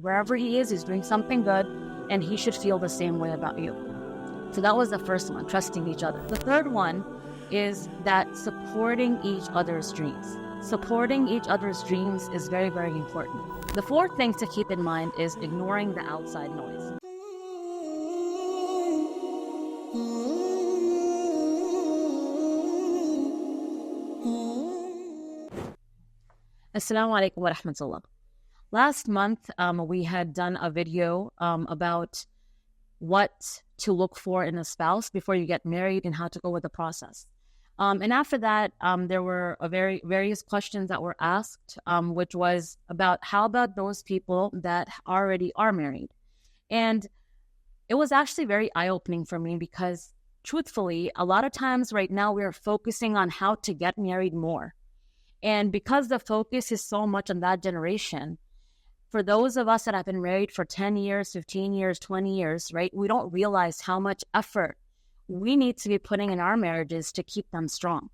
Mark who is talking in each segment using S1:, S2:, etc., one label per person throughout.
S1: wherever he is, he's doing something good, and he should feel the same way about you. So that was the first one, trusting each other. The third one is that supporting each other's dreams. Supporting each other's dreams is very, very important. The fourth thing to keep in mind is ignoring the outside noise. Assalamu alaikum wa rahmatullah. Last month, we had done a video about what to look for in a spouse before you get married and how to go with the process. And after that, there were various questions that were asked, which was about how about those people that already are married? And it was actually very eye-opening for me because truthfully, a lot of times right now we are focusing on how to get married more. And because the focus is so much on that generation, for those of us that have been married for 10 years, 15 years, 20 years, right, we don't realize how much effort we need to be putting in our marriages to keep them strong.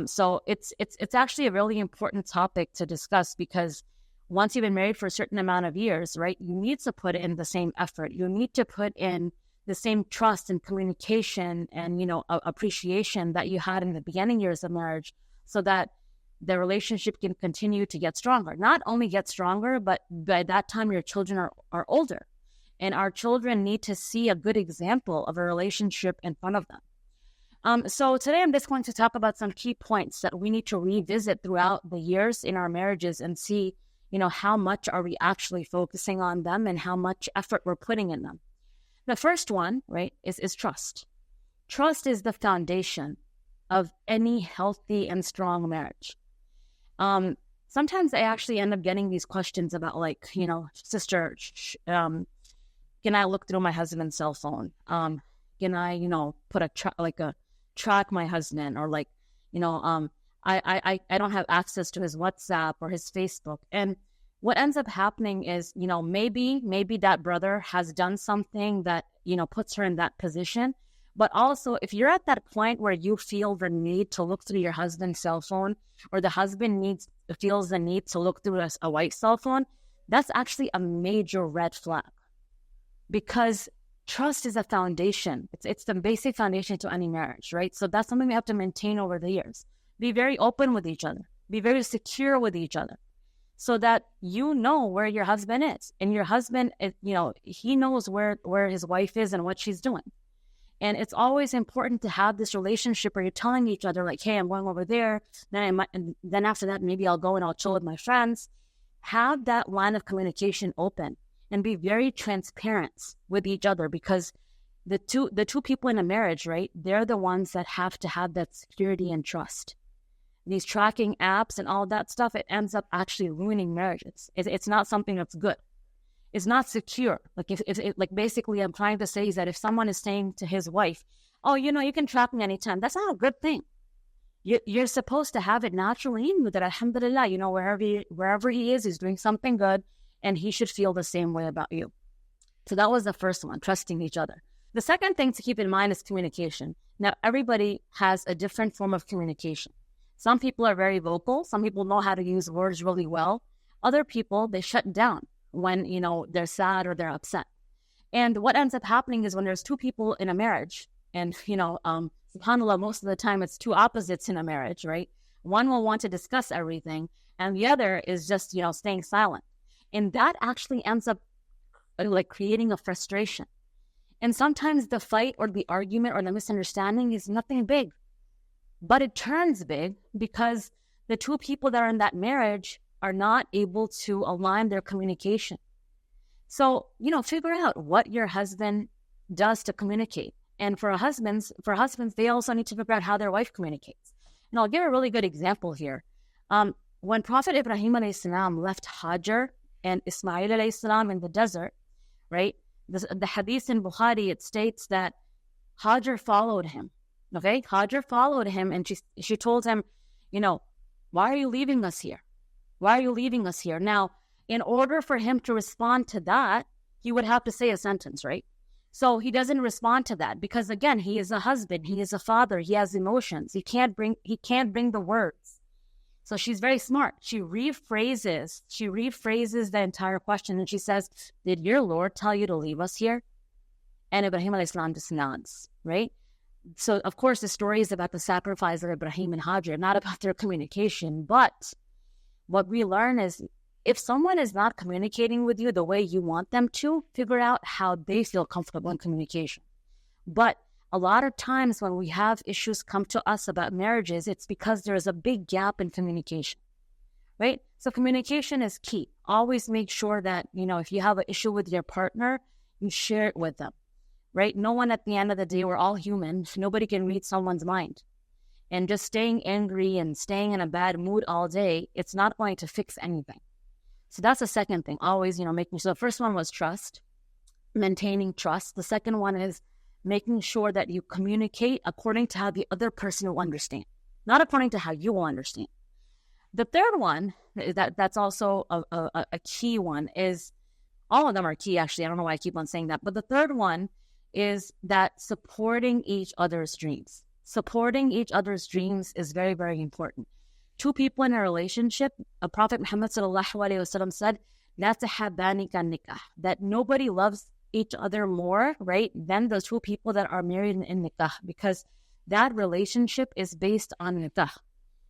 S1: So it's actually a really important topic to discuss because once you've been married for a certain amount of years, right, you need to put in the same effort. You need to put in the same trust and communication and, appreciation that you had in the beginning years of marriage so that the relationship can continue to get stronger. Not only get stronger, but by that time your children are older. And our children need to see a good example of a relationship in front of them. So today I'm just going to talk about some key points that we need to revisit throughout the years in our marriages and see, how much are we actually focusing on them and how much effort we're putting in them. The first one, right, is trust. Trust is the foundation of any healthy and strong marriage. Sometimes I actually end up getting these questions about sister, can I look through my husband's cell phone? Can I, put track my husband or I don't have access to his WhatsApp or his Facebook. And what ends up happening is, maybe that brother has done something that, puts her in that position. But also, if you're at that point where you feel the need to look through your husband's cell phone, or the husband feels the need to look through a wife's cell phone, that's actually a major red flag. Because trust is a foundation. It's the basic foundation to any marriage, right? So that's something we have to maintain over the years. Be very open with each other. Be very secure with each other, so that you know where your husband is, and your husband, he knows where his wife is and what she's doing. And it's always important to have this relationship where you're telling each other, like, hey, I'm going over there. And then after that, maybe I'll go and I'll chill with my friends. Have that line of communication open and be very transparent with each other, because the two people in a marriage, right, they're the ones that have to have that security and trust. These tracking apps and all that stuff, it ends up actually ruining marriages. It's not something that's good. It's not secure. Basically I'm trying to say is that if someone is saying to his wife, oh, you can track me anytime, that's not a good thing. You're supposed to have it naturally in you that alhamdulillah, wherever he is, he's doing something good and he should feel the same way about you. So that was the first one, trusting each other. The second thing to keep in mind is communication. Now, everybody has a different form of communication. Some people are very vocal. Some people know how to use words really well. Other people, they shut down when, they're sad or they're upset. And what ends up happening is when there's two people in a marriage, and, subhanAllah, most of the time it's two opposites in a marriage, right? One will want to discuss everything, and the other is just, staying silent. And that actually ends up creating a frustration. And sometimes the fight or the argument or the misunderstanding is nothing big, but it turns big because the two people that are in that marriage are not able to align their communication. So, figure out what your husband does to communicate. And for husbands, they also need to figure out how their wife communicates. And I'll give a really good example here. When Prophet Ibrahim alayhi left Hajar and Ismail alayhi in the desert, right? The hadith in Bukhari, it states that Hajar followed him. Okay, Hajar followed him, and she told him, why are you leaving us here? Why are you leaving us here? Now, in order for him to respond to that, he would have to say a sentence, right? So he doesn't respond to that because, again, he is a husband, he is a father, he has emotions. He can't bring the words. So she's very smart. She rephrases the entire question, and she says, did your Lord tell you to leave us here? And Ibrahim alayhi salam just nods, right? So, of course, the story is about the sacrifice of Ibrahim and Hajar, not about their communication. But what we learn is if someone is not communicating with you the way you want them to, figure out how they feel comfortable in communication. But a lot of times when we have issues come to us about marriages, it's because there is a big gap in communication, right? So communication is key. Always make sure that, if you have an issue with your partner, you share it with them, right? No one at the end of the day, we're all human. Nobody can read someone's mind. And just staying angry and staying in a bad mood all day, it's not going to fix anything. So that's the second thing. Always, making sure. The first one was trust, maintaining trust. The second one is making sure that you communicate according to how the other person will understand, not according to how you will understand. The third one, that's also a key one, is all of them are key, actually. I don't know why I keep on saying that. But the third one is that supporting each other's dreams. Supporting each other's dreams is very, very important. Two people in a relationship, Prophet Muhammad ﷺ said, "La tahabani ka nikah," that nobody loves each other more, right, than the two people that are married in nikah, because that relationship is based on nikah.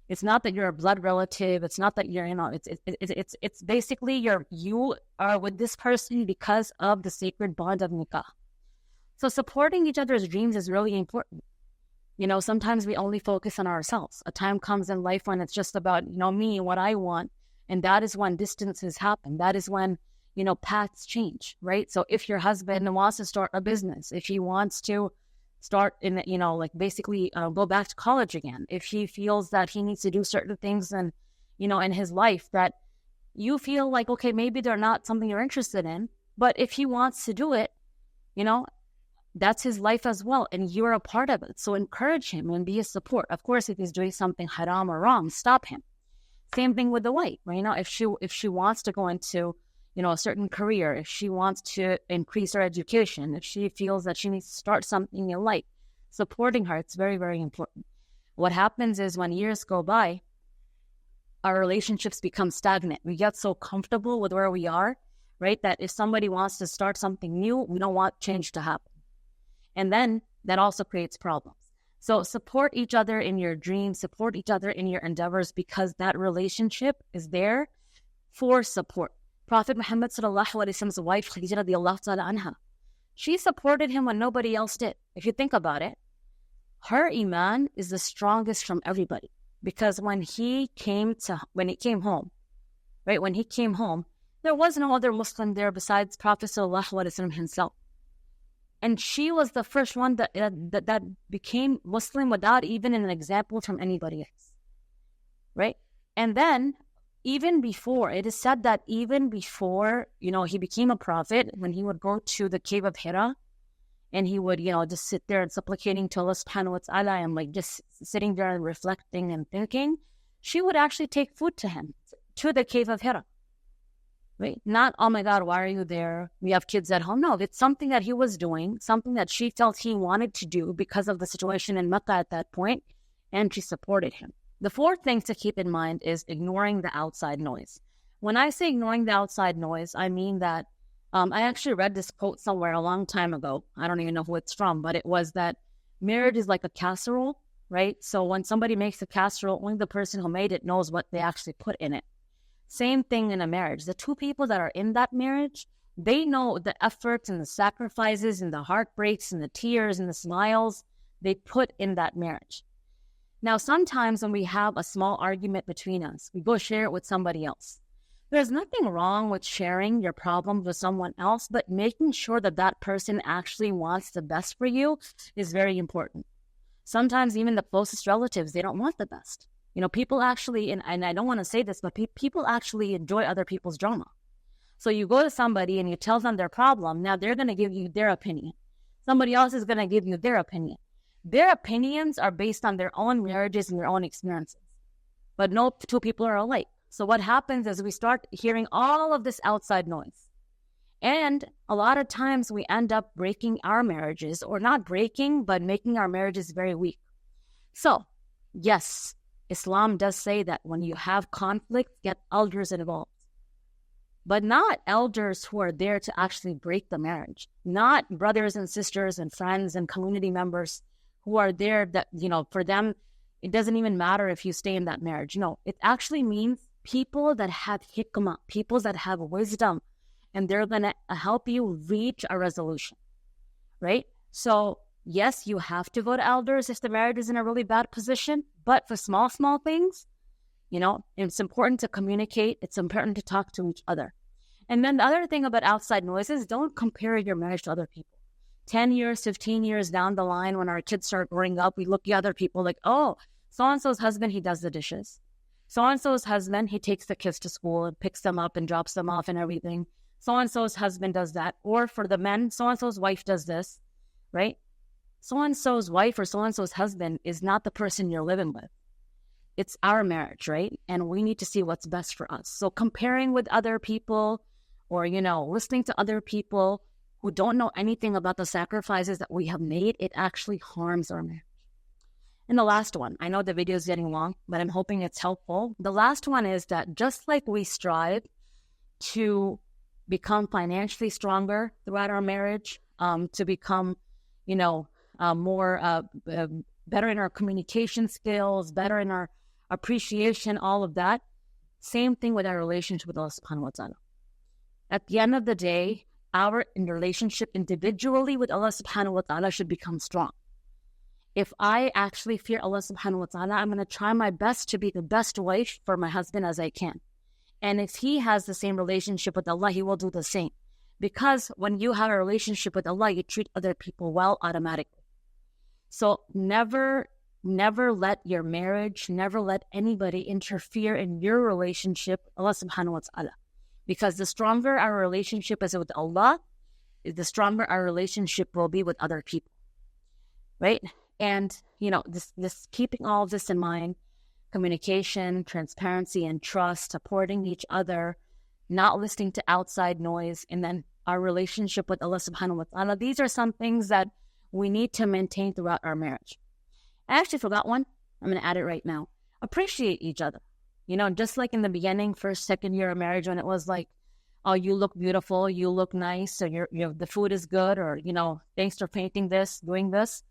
S1: It's not that you're a blood relative. It's not that you're, it's basically you are with this person because of the sacred bond of nikah. So supporting each other's dreams is really important. Sometimes we only focus on ourselves. A time comes in life when it's just about, me, what I want. And that is when distances happen. That is when, paths change, right? So if your husband wants to start a business, if he wants to start in, basically go back to college again, if he feels that he needs to do certain things and, in his life that you feel like, okay, maybe they're not something you're interested in, but if he wants to do it, that's his life as well, and you're a part of it. So encourage him and be a support. Of course, if he's doing something haram or wrong, stop him. Same thing with the wife, right? If she wants to go into, a certain career, if she wants to increase her education, if she feels that she needs to start something in life, supporting her, it's very, very important. What happens is when years go by, our relationships become stagnant. We get so comfortable with where we are, right, that if somebody wants to start something new, we don't want change to happen. And then that also creates problems. So support each other in your dreams, support each other in your endeavors, because that relationship is there for support. Prophet Muhammad ﷺ's wife, Khadija radiallahu ta'ala anha, she supported him when nobody else did. If you think about it, her iman is the strongest from everybody, because when he came home, there was no other Muslim there besides Prophet ﷺ himself. And she was the first one that became Muslim without even an example from anybody else, right? And then it is said that even before, he became a prophet, when he would go to the cave of Hira and he would, just sit there and supplicating to Allah subhanahu wa ta'ala and just sitting there and reflecting and thinking, she would actually take food to him, to the cave of Hira. Right? Not, oh my God, why are you there? We have kids at home. No, it's something that he was doing, something that she felt he wanted to do because of the situation in Mecca at that point, and she supported him. The fourth thing to keep in mind is ignoring the outside noise. When I say ignoring the outside noise, I mean that I actually read this quote somewhere a long time ago. I don't even know who it's from, but it was that marriage is like a casserole, right? So when somebody makes a casserole, only the person who made it knows what they actually put in it. Same thing in a marriage. The two people that are in that marriage, they know the efforts and the sacrifices and the heartbreaks and the tears and the smiles they put in that marriage. Now, sometimes when we have a small argument between us, we go share it with somebody else. There's nothing wrong with sharing your problems with someone else, but making sure that that person actually wants the best for you is very important. Sometimes even the closest relatives, they don't want the best. People actually, and I don't want to say this, but people actually enjoy other people's drama. So you go to somebody and you tell them their problem. Now they're going to give you their opinion. Somebody else is going to give you their opinion. Their opinions are based on their own marriages and their own experiences. But no two people are alike. So what happens is we start hearing all of this outside noise. And a lot of times we end up breaking our marriages, or not breaking, but making our marriages very weak. So, yes, Islam does say that when you have conflict, get elders involved. But not elders who are there to actually break the marriage. Not brothers and sisters and friends and community members who are there that, for them, it doesn't even matter if you stay in that marriage. No, it actually means people that have hikmah, people that have wisdom, and they're going to help you reach a resolution, right? So yes, you have to go to elders if the marriage is in a really bad position, but for small things, it's important to communicate. It's important to talk to each other. And then the other thing about outside noises, don't compare your marriage to other people. 10 years, 15 years down the line, when our kids start growing up, we look at other people like, oh, so-and-so's husband, he does the dishes. So-and-so's husband, he takes the kids to school and picks them up and drops them off and everything. So-and-so's husband does that. Or for the men, so-and-so's wife does this, right? So-and-so's wife or so-and-so's husband is not the person you're living with. It's our marriage, right? And we need to see what's best for us. So comparing with other people or, listening to other people who don't know anything about the sacrifices that we have made, it actually harms our marriage. And the last one, I know the video is getting long, but I'm hoping it's helpful. The last one is that just like we strive to become financially stronger throughout our marriage, to become, more better in our communication skills, better in our appreciation, all of that. Same thing with our relationship with Allah subhanahu wa ta'ala. At the end of the day, our relationship individually with Allah subhanahu wa ta'ala should become strong. If I actually fear Allah subhanahu wa ta'ala, I'm going to try my best to be the best wife for my husband as I can. And if he has the same relationship with Allah, he will do the same. Because when you have a relationship with Allah, you treat other people well automatically. So never let your marriage, never let anybody interfere in your relationship with Allah subhanahu wa ta'ala. Because the stronger our relationship is with Allah, the stronger our relationship will be with other people, right? And, this keeping all of this in mind, communication, transparency, and trust, supporting each other, not listening to outside noise, and then our relationship with Allah subhanahu wa ta'ala. These are some things that we need to maintain throughout our marriage. I actually forgot one. I'm going to add it right now. Appreciate each other. Just like in the beginning, first, second year of marriage, when it was like, oh, you look beautiful, you look nice, or the food is good, or, thanks for painting this, doing this.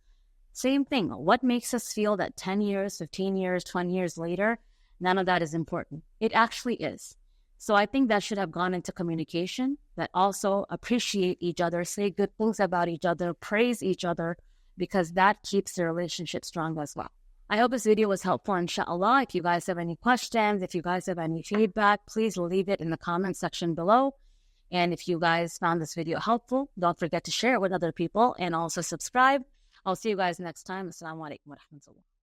S1: Same thing. What makes us feel that 10 years, 15 years, 20 years later, none of that is important? It actually is. So I think that should have gone into communication, that also appreciate each other, say good things about each other, praise each other, because that keeps the relationship strong as well. I hope this video was helpful, inshallah. If you guys have any questions, if you guys have any feedback, please leave it in the comment section below. And if you guys found this video helpful, don't forget to share it with other people and also subscribe. I'll see you guys next time. Assalamu alaikum wa rahmatullah.